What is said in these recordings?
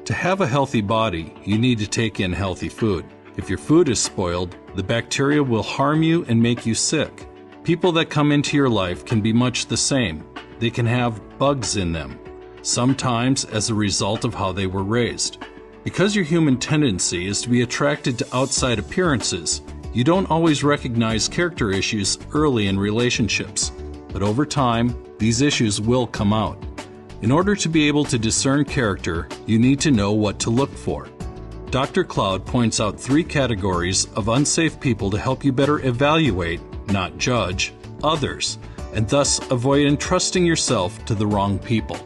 To have a healthy body, you need to take in healthy food. If your food is spoiled, the bacteria will harm you and make you sick. People that come into your life can be much the same. They can have bugs in them, sometimes as a result of how they were raised. Because your human tendency is to be attracted to outside appearances, you don't always recognize character issues early in relationships. But over time, these issues will come out. In order to be able to discern character, you need to know what to look for. Dr. Cloud points out 3 categories of unsafe people to help you better evaluate, not judge, others, and thus avoid entrusting yourself to the wrong people.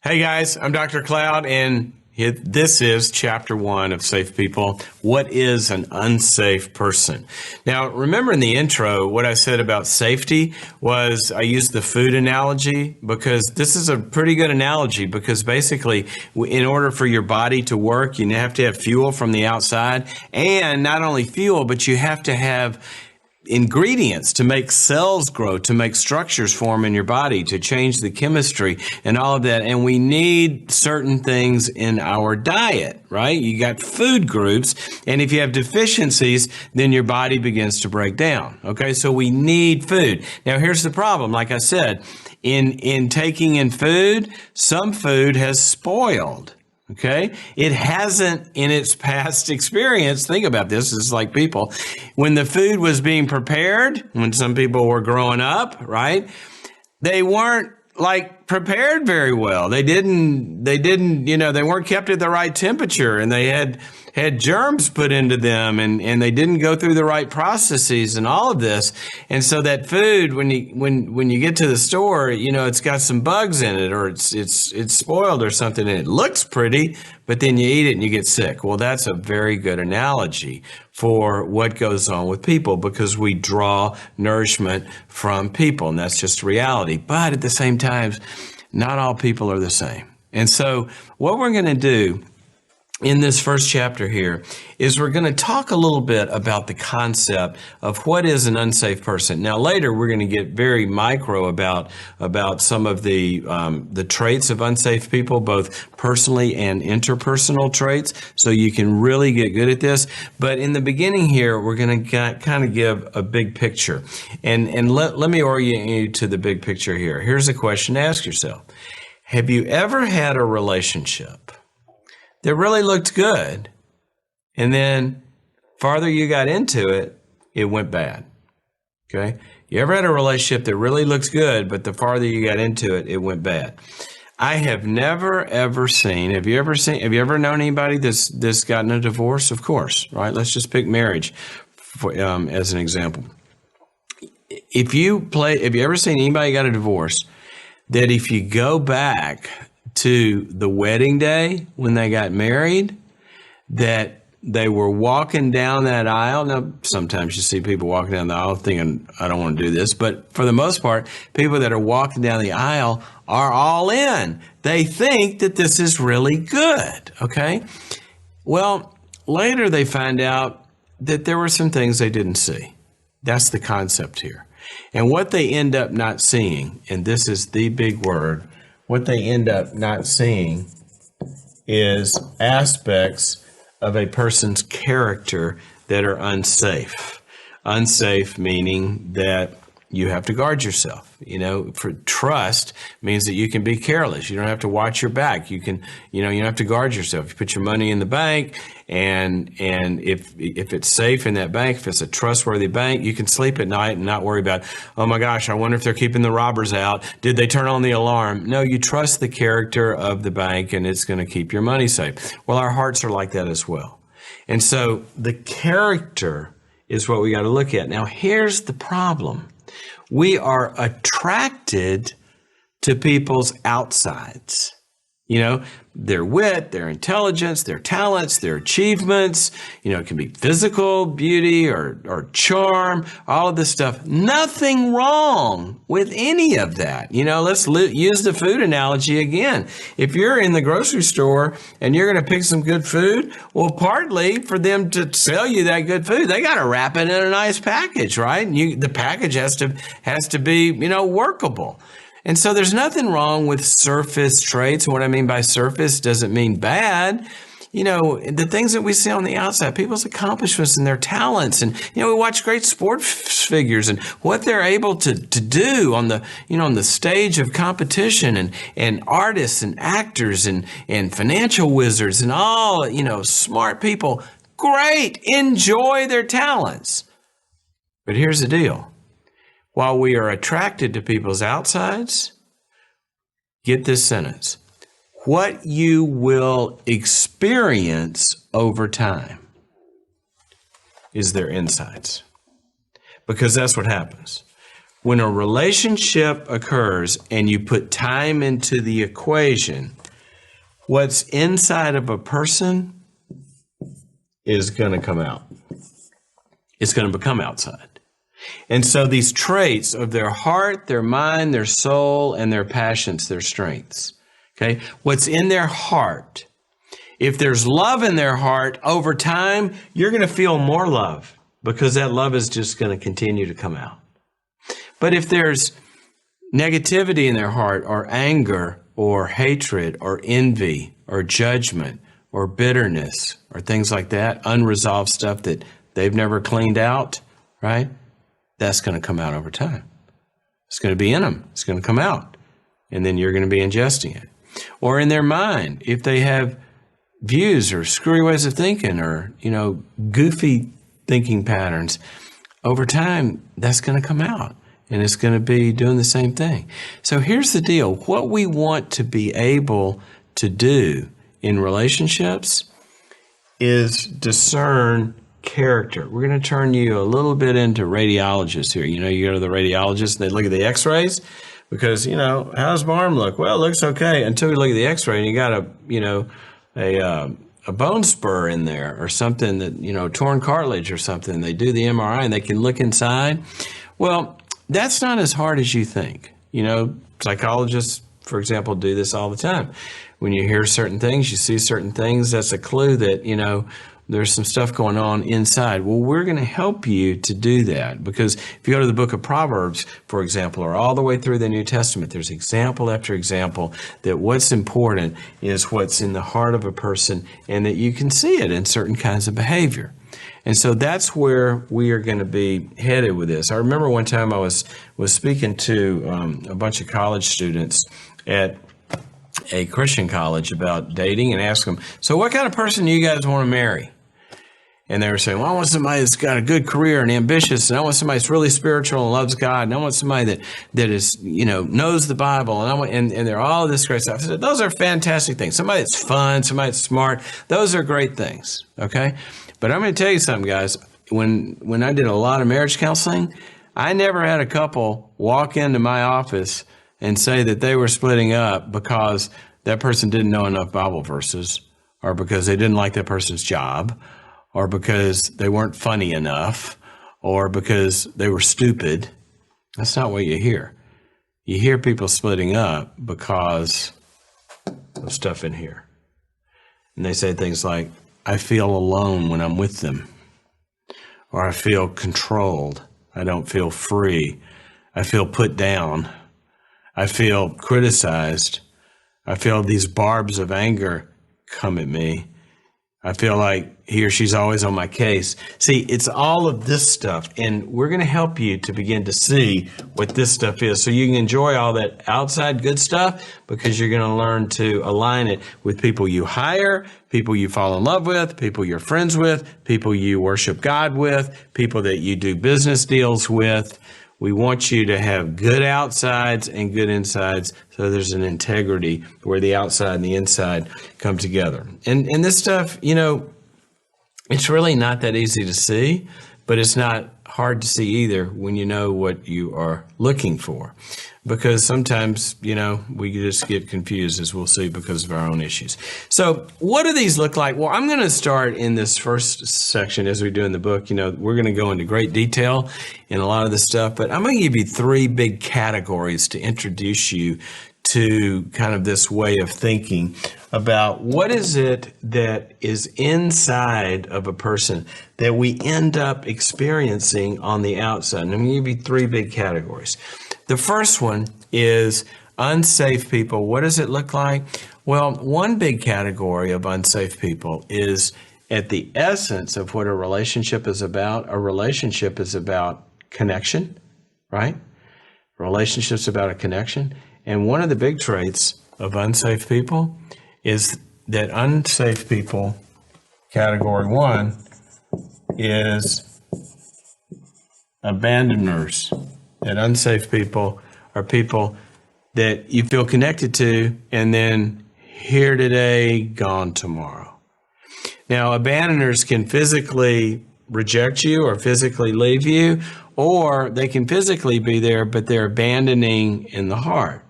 Hey guys, I'm Dr. Cloud, and this is Chapter 1 of Safe People. What is an unsafe person? Now, remember in the intro, what I said about safety was I used the food analogy because this is a pretty good analogy because basically, in order for your body to work, you have to have fuel from the outside, and not only fuel, but you have to have ingredients to make cells grow, to make structures form in your body, to change the chemistry and all of that. And we need certain things in our diet, right? You got food groups, and if you have deficiencies, then your body begins to break down. Okay, so we need food. Now, here's the problem. Like I said, in taking in food, some food has spoiled. Okay, it hasn't in its past experience. Think about this. It's like people, when the food was being prepared, when some people were growing up, right? They weren't like prepared very well. They didn't, they weren't kept at the right temperature, and they had germs put into them, and they didn't go through the right processes and all of this. And so that food, when you get to the store, it's got some bugs in it, or it's spoiled or something, and it looks pretty, but then you eat it and you get sick. Well, that's a very good analogy for what goes on with people, because we draw nourishment from people, and that's just reality. But at the same time, not all people are the same. And so what we're going to do in this first chapter here is we're going to talk a little bit about the concept of what is an unsafe person. Now, later we're going to get very micro about some of the traits of unsafe people, both personally and interpersonal traits, so you can really get good at this. But in the beginning here, we're going to kind of give a big picture. And let me orient you to the big picture here. Here's a question to ask yourself. Have you ever had a relationship that really looked good, and then farther you got into it, it went bad? Okay? You ever had a relationship that really looks good, but the farther you got into it, it went bad? I have never, ever seen, have you ever known anybody that's gotten a divorce? Of course, right? Let's just pick marriage as an example. Have you ever seen anybody got a divorce that if you go back to the wedding day when they got married, that they were walking down that aisle? Now, sometimes you see people walking down the aisle thinking, I don't want to do this. But for the most part, people that are walking down the aisle are all in. They think that this is really good, okay? Well, later they find out that there were some things they didn't see. That's the concept here. And what they end up not seeing, and this is the big word, what they end up not seeing is aspects of a person's character that are unsafe. Unsafe meaning that you have to guard yourself. For trust means that you can be careless. You don't have to watch your back. You don't have to guard yourself. You put your money in the bank, and if it's safe in that bank, if it's a trustworthy bank, you can sleep at night and not worry about, oh my gosh, I wonder if they're keeping the robbers out. Did they turn on the alarm? No, you trust the character of the bank, and it's going to keep your money safe. Well, our hearts are like that as well. And so the character is what we got to look at. Now, here's the problem. We are attracted to people's outsides. Their wit, their intelligence, their talents, their achievements. It can be physical beauty or charm, all of this stuff. Nothing wrong with any of that. Let's use the food analogy again. If you're in the grocery store and you're going to pick some good food, well, partly for them to sell you that good food, they got to wrap it in a nice package, right? And the package has to be, workable. And so there's nothing wrong with surface traits. And what I mean by surface doesn't mean bad. You know, the things that we see on the outside, people's accomplishments and their talents. And, you know, we watch great sports figures and what they're able to do on the, you know, on the stage of competition, and artists and actors and financial wizards and all, you know, smart people. Great. Enjoy their talents. But here's the deal. While we are attracted to people's outsides, get this sentence. What you will experience over time is their insides. Because that's what happens. When a relationship occurs and you put time into the equation, what's inside of a person is going to come out. It's going to become outside. And so these traits of their heart, their mind, their soul, and their passions, their strengths. Okay, what's in their heart. If there's love in their heart, over time, you're going to feel more love because that love is just going to continue to come out. But if there's negativity in their heart, or anger, or hatred, or envy, or judgment, or bitterness, or things like that, unresolved stuff that they've never cleaned out, right? That's going to come out over time. It's going to be in them. It's going to come out. And then you're going to be ingesting it. Or in their mind, if they have views or screwy ways of thinking, or, you know, goofy thinking patterns, over time, that's going to come out and it's going to be doing the same thing. So here's the deal. What we want to be able to do in relationships is discern character. We're going to turn you a little bit into radiologists here. You know, you go to the radiologist and they look at the x-rays. Because, you know, how's my arm look? Well, it looks okay until you look at the x-ray and you got a bone spur in there or something that, you know, torn cartilage or something. They do the MRI and they can look inside. Well, that's not as hard as you think. You know, psychologists, for example, do this all the time. When you hear certain things, you see certain things, that's a clue that, you know, there's some stuff going on inside. Well, we're going to help you to do that, because if you go to the book of Proverbs, for example, or all the way through the New Testament, there's example after example that what's important is what's in the heart of a person, and that you can see it in certain kinds of behavior. And so that's where we are going to be headed with this. I remember one time I was speaking to a bunch of college students at a Christian college about dating, and asked them, so what kind of person do you guys want to marry? And they were saying, well, I want somebody that's got a good career and ambitious, and I want somebody that's really spiritual and loves God, and I want somebody that is, you know, knows the Bible, and they're all this great stuff. I said, those are fantastic things. Somebody that's fun, somebody that's smart, those are great things, okay? But I'm going to tell you something, guys. When I did a lot of marriage counseling, I never had a couple walk into my office and say that they were splitting up because that person didn't know enough Bible verses, or because they didn't like that person's job, or because they weren't funny enough, or because they were stupid. That's not what you hear. You hear people splitting up because of stuff in here. And they say things like, I feel alone when I'm with them, or I feel controlled. I don't feel free. I feel put down. I feel criticized. I feel these barbs of anger come at me. I feel like he or she's always on my case. See, it's all of this stuff, and we're going to help you to begin to see what this stuff is so you can enjoy all that outside good stuff, because you're going to learn to align it with people you hire, people you fall in love with, people you're friends with, people you worship God with, people that you do business deals with. We want you to have good outsides and good insides, so there's an integrity where the outside and the inside come together. And this stuff, you know, it's really not that easy to see, but it's not hard to see either when you know what you are looking for. Because sometimes, you know, we just get confused, as we'll see, because of our own issues. So what do these look like? Well, I'm going to start in this first section, as we do in the book. You know, we're going to go into great detail in a lot of this stuff, but I'm going to give you three big categories to introduce you to kind of this way of thinking about what is it that is inside of a person that we end up experiencing on the outside. And I'm going to give you three big categories. The first one is Unsafe people, what does it look like? Well, one big category of unsafe people is at the essence of what a relationship is about. A relationship is about connection, right? Relationships about a connection. And one of the big traits of unsafe people is that unsafe people, category one, is abandoners. That unsafe people are people that you feel connected to and then here today, gone tomorrow. Now, abandoners can physically reject you or physically leave you, or they can physically be there, but they're abandoning in the heart.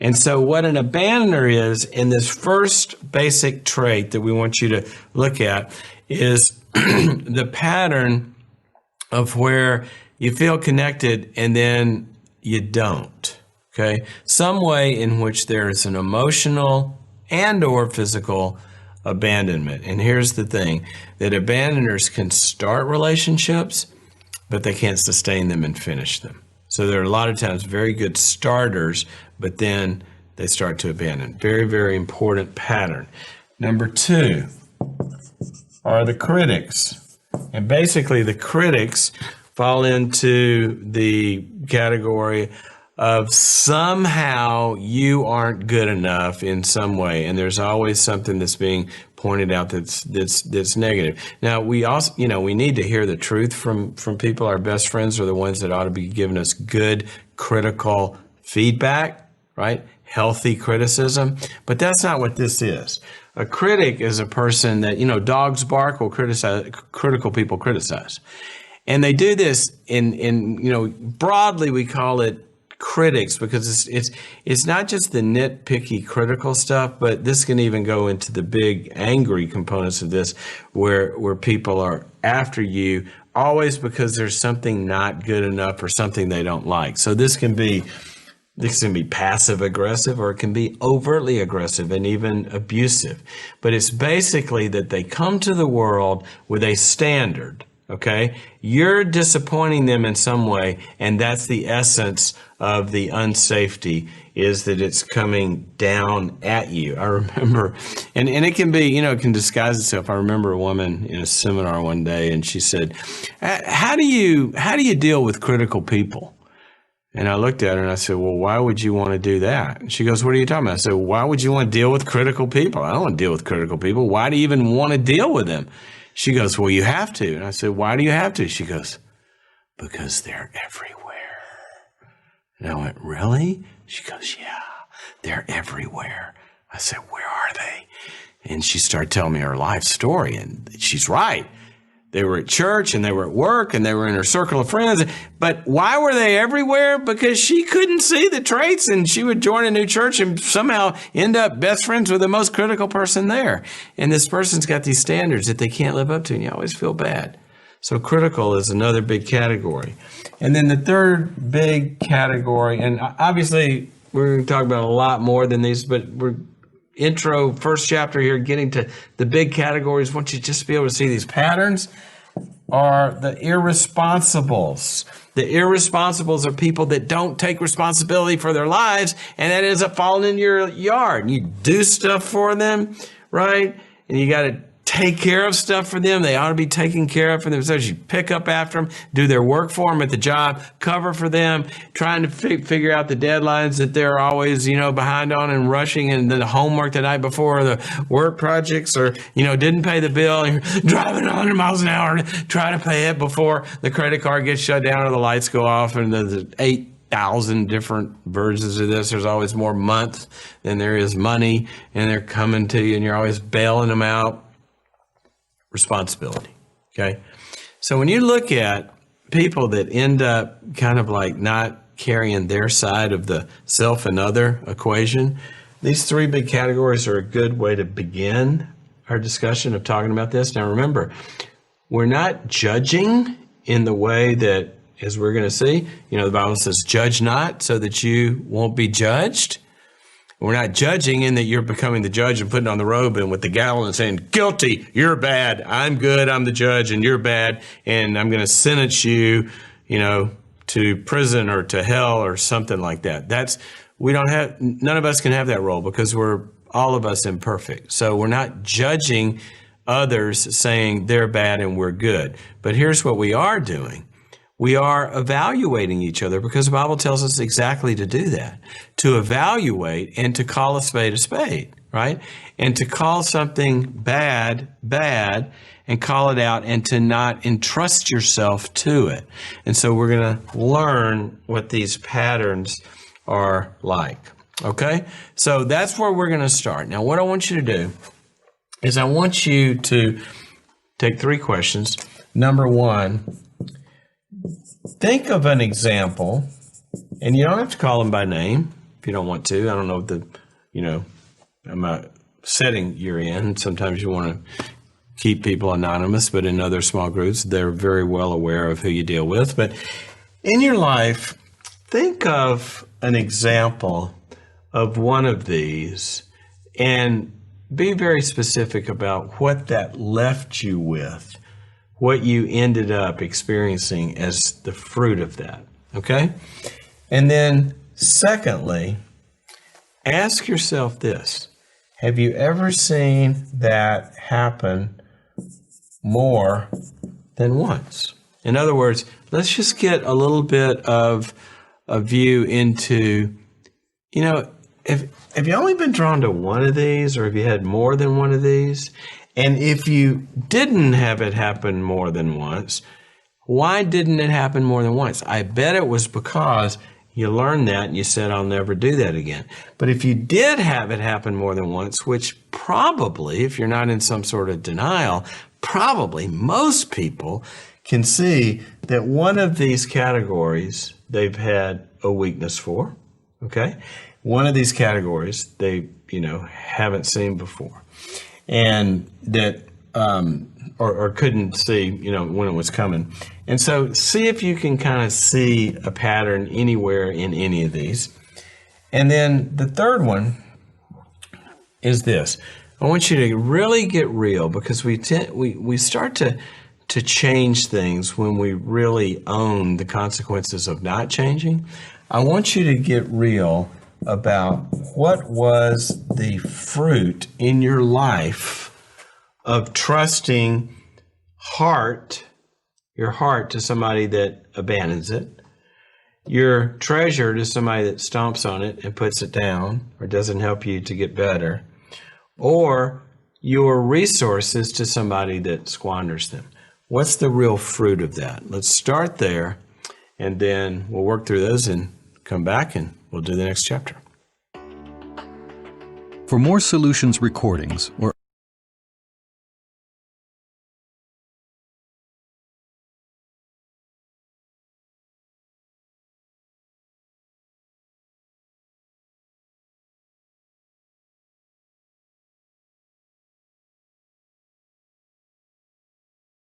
And so what an abandoner is, in this first basic trait that we want you to look at, is the pattern of where you feel connected and then you don't. Okay? Some way in which there is an emotional and or physical abandonment. And here's the thing, that abandoners can start relationships, but they can't sustain them and finish them. So there are a lot of times very good starters, but then they start to abandon. Very, very important pattern. Number two are the critics. And basically the critics fall into the category of somehow you aren't good enough in some way, and there's always something that's being pointed out that's negative. Now we also, we need to hear the truth from people. Our best friends are the ones that ought to be giving us good critical feedback, right? Healthy criticism, but that's not what this is. A critic is a person that, dogs bark will criticize, critical people criticize. And they do this in broadly we call it critics, because it's not just the nitpicky critical stuff, but this can even go into the big angry components of this, where people are after you always because there's something not good enough or something they don't like. So this can be passive aggressive, or it can be overtly aggressive and even abusive. But it's basically that they come to the world with a standard. Okay, you're disappointing them in some way, and that's the essence of the unsafety, is that it's coming down at you. I remember, and it can be, it can disguise itself. I remember a woman in a seminar one day, and she said, how do you deal with critical people? And I looked at her and I said, well, why would you want to do that? And she goes, what are you talking about? I said, why would you want to deal with critical people? I don't want to deal with critical people. Why do you even want to deal with them? She goes, well, you have to. And I said, why do you have to? She goes, because they're everywhere. And I went, really? She goes, yeah, they're everywhere. I said, where are they? And she started telling me her life story, and she's right. They were at church and they were at work and they were in her circle of friends. But why were they everywhere? Because she couldn't see the traits, and she would join a new church and somehow end up best friends with the most critical person there. And this person's got these standards that they can't live up to, and you always feel bad. So critical is another big category. And then the third big category, and obviously we're going to talk about a lot more than these, but we're intro, first chapter here, getting to the big categories. Want you just to be able to see these patterns, are the irresponsibles. The irresponsibles are people that don't take responsibility for their lives, and that ends up falling in your yard. You do stuff for them, right? And you got to take care of stuff for them. They ought to be taken care of for themselves. You pick up after them, do their work for them at the job, cover for them, trying to figure out the deadlines that they're always, behind on and rushing, and the homework the night before, or the work projects, or, didn't pay the bill, and you're driving 100 miles an hour and try to pay it before the credit card gets shut down or the lights go off, and there's 8,000 different versions of this. There's always more months than there is money, and they're coming to you, and you're always bailing them out. Responsibility. Okay. So when you look at people that end up kind of like not carrying their side of the self and other equation, these three big categories are a good way to begin our discussion of talking about this. Now remember, we're not judging in the way that, as we're going to see, the Bible says, judge not so that you won't be judged. We're not judging in that you're becoming the judge and putting on the robe and with the gavel and saying, guilty, you're bad, I'm good, I'm the judge, and you're bad, and I'm going to sentence you, to prison or to hell or something like that. none of us can have that role because we're all of us imperfect. So we're not judging others saying they're bad and we're good. But here's what we are doing. We are evaluating each other because the Bible tells us exactly to do that, to evaluate and to call a spade, right? And to call something bad, bad, and call it out and to not entrust yourself to it. And so we're going to learn what these patterns are like. Okay? So that's where we're going to start. Now, what I want you to do is I want you to take 3 questions. Number 1, think of an example, and you don't have to call them by name if you don't want to. I don't know I'm not setting you're in. Sometimes you want to keep people anonymous, but in other small groups, they're very well aware of who you deal with. But in your life, think of an example of one of these and be very specific about what that left you with, what you ended up experiencing as the fruit of that, okay? And then secondly, ask yourself this: have you ever seen that happen more than once? In other words, let's just get a little bit of a view into, have you only been drawn to one of these, or have you had more than one of these? And if you didn't have it happen more than once, why didn't it happen more than once? I bet it was because you learned that and you said, I'll never do that again. But if you did have it happen more than once, which probably, if you're not in some sort of denial, probably most people can see that one of these categories they've had a weakness for, okay? One of these categories they, haven't seen before, and that, or couldn't see, when it was coming. And so see if you can kind of see a pattern anywhere in any of these. And then the third one is this. I want you to really get real, because we start to change things when we really own the consequences of not changing. I want you to get real about what was the fruit in your life of trusting your heart to somebody that abandons it, your treasure to somebody that stomps on it and puts it down or doesn't help you to get better, or your resources to somebody that squanders them. What's the real fruit of that? Let's start there, and then we'll work through those and come back and we'll do the next chapter. For more Solutions recordings or